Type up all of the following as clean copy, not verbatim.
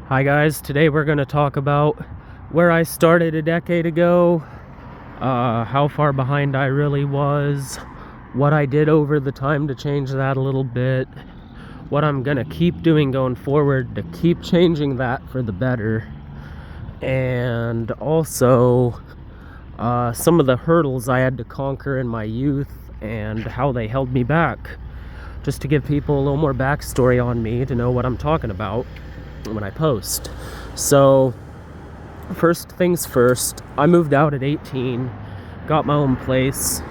Hi guys, today we're going to talk about where I started a decade ago, how far behind I really was, what I did over the time to change that a little bit, what I'm going to keep doing going forward to keep changing that for the better, and also some of the hurdles I had to conquer in my youth and how they held me back, just to give people a little more backstory on me to know what I'm talking about when I post. So first things first, I moved out at 18, got my own place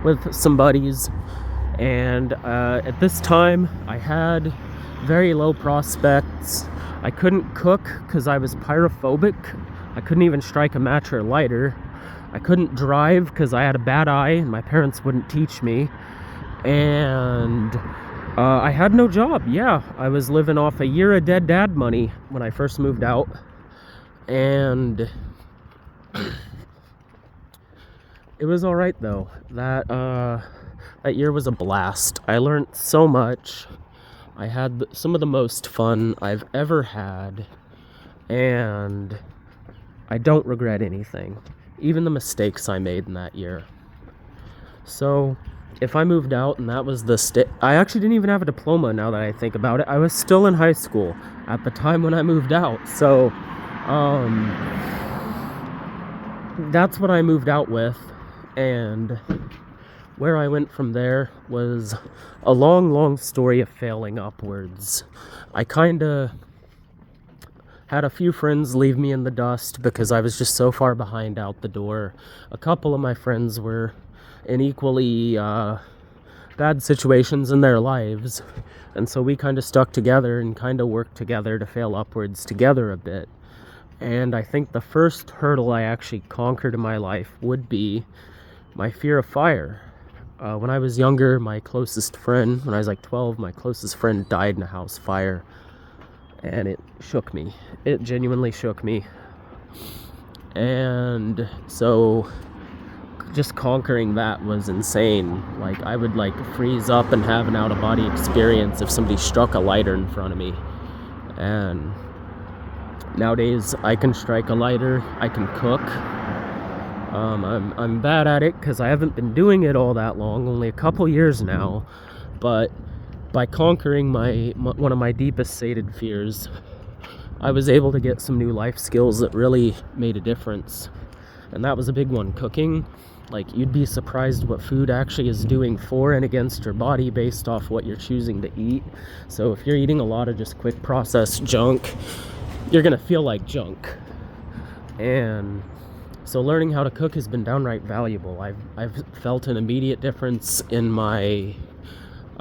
with some buddies, and at this time I had very low prospects. I couldn't cook because I was pyrophobic. I couldn't even strike a match or lighter. I couldn't drive because I had a bad eye and my parents wouldn't teach me. And I had no job. Yeah, I was living off a year of dead dad money when I first moved out. And it was all right though. That year was a blast. I learned so much. I had some of the most fun I've ever had, and I don't regret anything, even the mistakes I made in that year. So if I moved out and that was I actually didn't even have a diploma now that I think about it. I was still in high school at the time when I moved out. So that's what I moved out with, and where I went from there was a long story of failing upwards. I kinda had a few friends leave me in the dust because I was just so far behind out the door. A couple of my friends were in equally bad situations in their lives, and so we kind of stuck together and kind of worked together to fail upwards together a bit. And I think the first hurdle I actually conquered in my life would be my fear of fire. When I was younger, my closest friend, when I was like 12, my closest friend died in a house fire, and it shook me. It genuinely shook me. And so just conquering that was insane. Like, I would like freeze up and have an out-of-body experience if somebody struck a lighter in front of me. And nowadays I can strike a lighter, I can cook. I'm bad at it because I haven't been doing it all that long, only a couple years now. But by conquering one of my deepest sated fears, I was able to get some new life skills that really made a difference. And that was a big one, cooking. Like, you'd be surprised what food actually is doing for and against your body based off what you're choosing to eat. So if you're eating a lot of just quick processed junk, you're gonna feel like junk. And so learning how to cook has been downright valuable. I've felt an immediate difference in my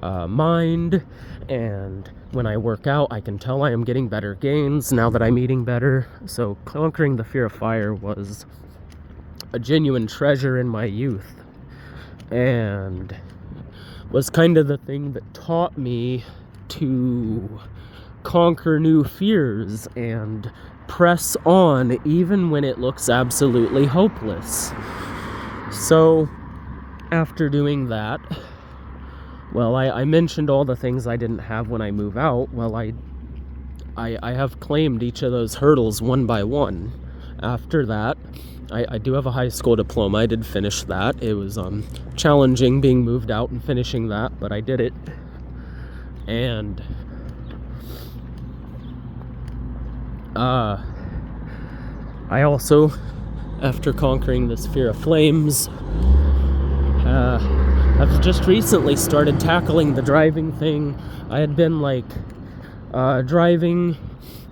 mind, and when I work out, I can tell I am getting better gains now that I'm eating better. So conquering the fear of fire was a genuine treasure in my youth, and was kind of the thing that taught me to conquer new fears and press on even when it looks absolutely hopeless. So after doing that, well, I mentioned all the things I didn't have when I move out. Well, I have claimed each of those hurdles one by one. After that, I do have a high school diploma. I did finish that. It was challenging being moved out and finishing that, but I did it. And I also, after conquering this fear of flames, I've just recently started tackling the driving thing. I had been driving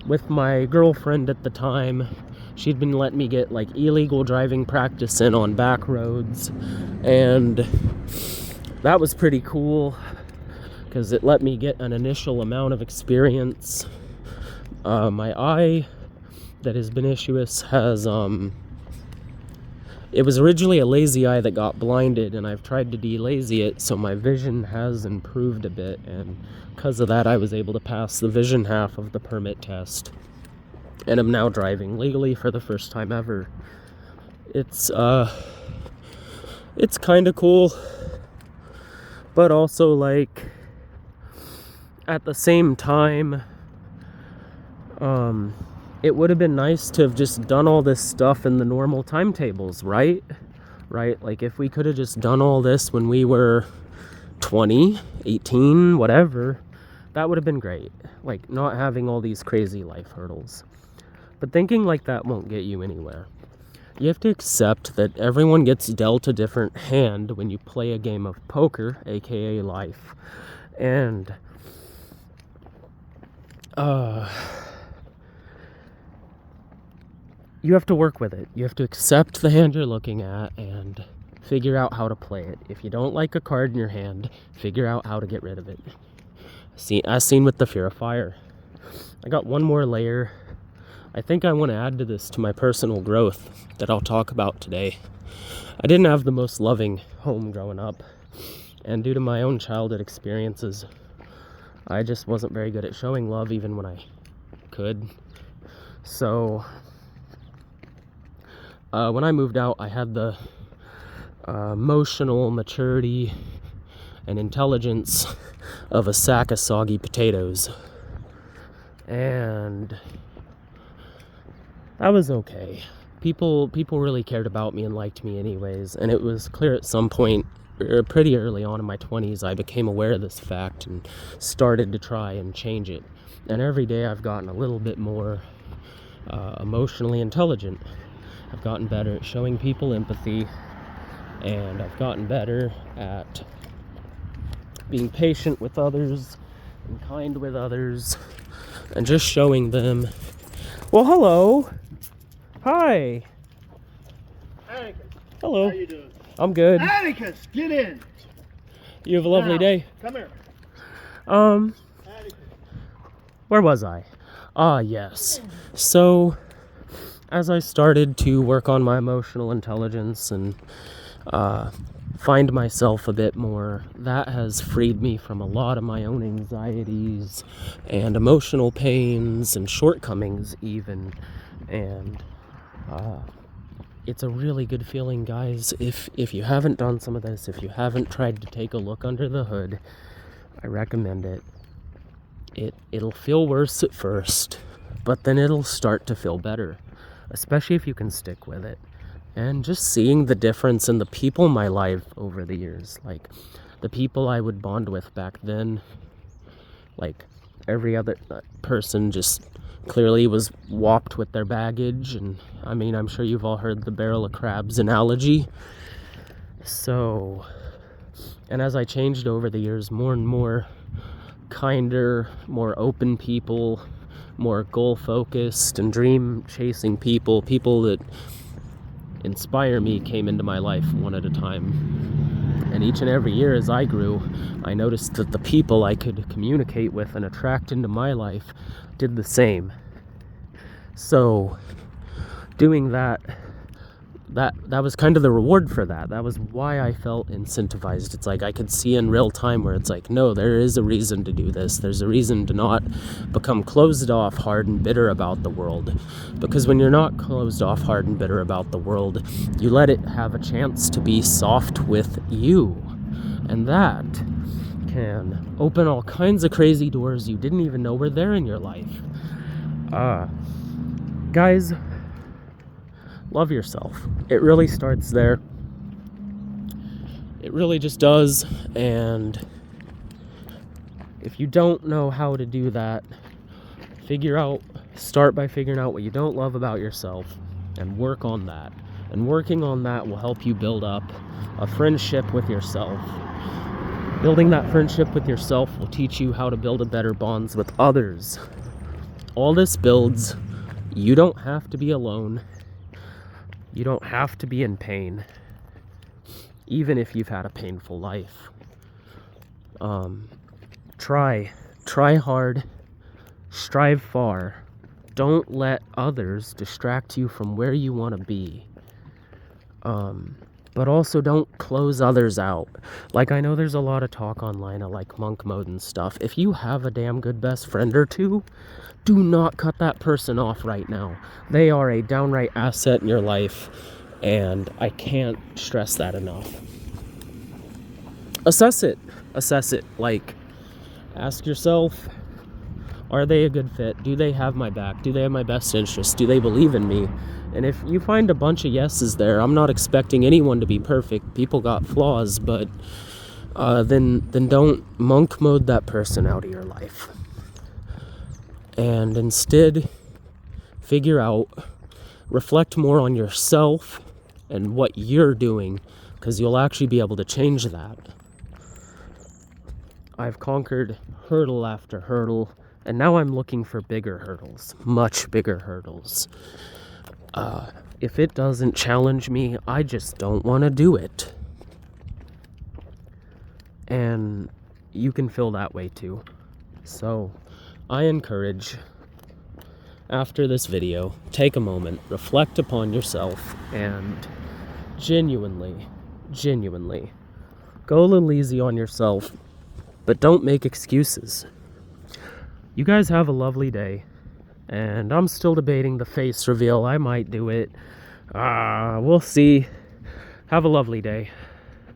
with my girlfriend at the time. She'd been letting me get like illegal driving practice in on back roads, and that was pretty cool because it let me get an initial amount of experience. My eye that has been issuous has it was originally a lazy eye that got blinded, and I've tried to de-lazy it, so my vision has improved a bit, and because of that I was able to pass the vision half of the permit test, and I'm now driving legally for the first time ever. It's kind of cool, but also, like, at the same time, It would have been nice to have just done all this stuff in the normal timetables, right? Right? Like if we could have just done all this when we were 20, 18, whatever, that would have been great. Like not having all these crazy life hurdles. But thinking like that won't get you anywhere. You have to accept that everyone gets dealt a different hand when you play a game of poker, aka life. And you have to work with it. You have to accept the hand you're looking at and figure out how to play it. If you don't like a card in your hand, figure out how to get rid of it. As seen with the fear of fire. I got one more layer. I think I want to add to this to my personal growth that I'll talk about today. I didn't have the most loving home growing up, and due to my own childhood experiences, I just wasn't very good at showing love even when I could. So when I moved out, I had the emotional maturity and intelligence of a sack of soggy potatoes, and that was okay. People really cared about me and liked me anyways, and it was clear at some point, pretty early on in my 20s, I became aware of this fact and started to try and change it. And every day I've gotten a little bit more emotionally intelligent. I've gotten better at showing people empathy, and I've gotten better at being patient with others and kind with others and just showing them, well, hello. Hi. Atticus, Hello. how you doing? I'm good. Atticus, get in. You have a lovely Now, day. Come here. Atticus. Where was I? Yes. So, as I started to work on my emotional intelligence and find myself a bit more, that has freed me from a lot of my own anxieties and emotional pains and shortcomings even. And it's a really good feeling, guys. If you haven't done some of this, if you haven't tried to take a look under the hood, I recommend it. It'll feel worse at first, but then it'll start to feel better, especially if you can stick with it. And just seeing the difference in the people in my life over the years, like the people I would bond with back then, like every other person just clearly was whopped with their baggage. And I mean, I'm sure you've all heard the barrel of crabs analogy. So, and as I changed over the years, more and more kinder, more open people, more goal focused and dream chasing people that inspire me came into my life one at a time. And each and every year as I grew, I noticed that the people I could communicate with and attract into my life did the same. So doing that was kind of the reward for that. That was why I felt incentivized. It's like I could see in real time where it's like, no, there is a reason to do this. There's a reason to not become closed off, hard and bitter about the world. Because when you're not closed off, hard and bitter about the world, you let it have a chance to be soft with you. And that can open all kinds of crazy doors you didn't even know were there in your life. Guys, love yourself. It really starts there. It really just does. And if you don't know how to do that, start by figuring out what you don't love about yourself and work on that. And working on that will help you build up a friendship with yourself. Building that friendship with yourself will teach you how to build a better bonds with others. All this builds. You don't have to be alone. You don't have to be in pain, even if you've had a painful life. Try hard, strive far. Don't let others distract you from where you want to be. But also don't close others out. Like, I know there's a lot of talk online of like monk mode and stuff. If you have a damn good best friend or two, do not cut that person off right now. They are a downright asset in your life, and I can't stress that enough. Assess it. Like, ask yourself, Are they a good fit? Do they have my back? Do they have my best interest? Do they believe in me? And if you find a bunch of yeses there, I'm not expecting anyone to be perfect. People got flaws, but then don't monk mode that person out of your life. And instead, figure out, reflect more on yourself and what you're doing, because you'll actually be able to change that. I've conquered hurdle after hurdle, and now I'm looking for bigger hurdles, much bigger hurdles. If it doesn't challenge me, I just don't want to do it. And you can feel that way too. So I encourage, after this video, take a moment, reflect upon yourself, and genuinely, go a little easy on yourself, but don't make excuses. You guys have a lovely day, and I'm still debating the face reveal. I might do it. We'll see. Have a lovely day.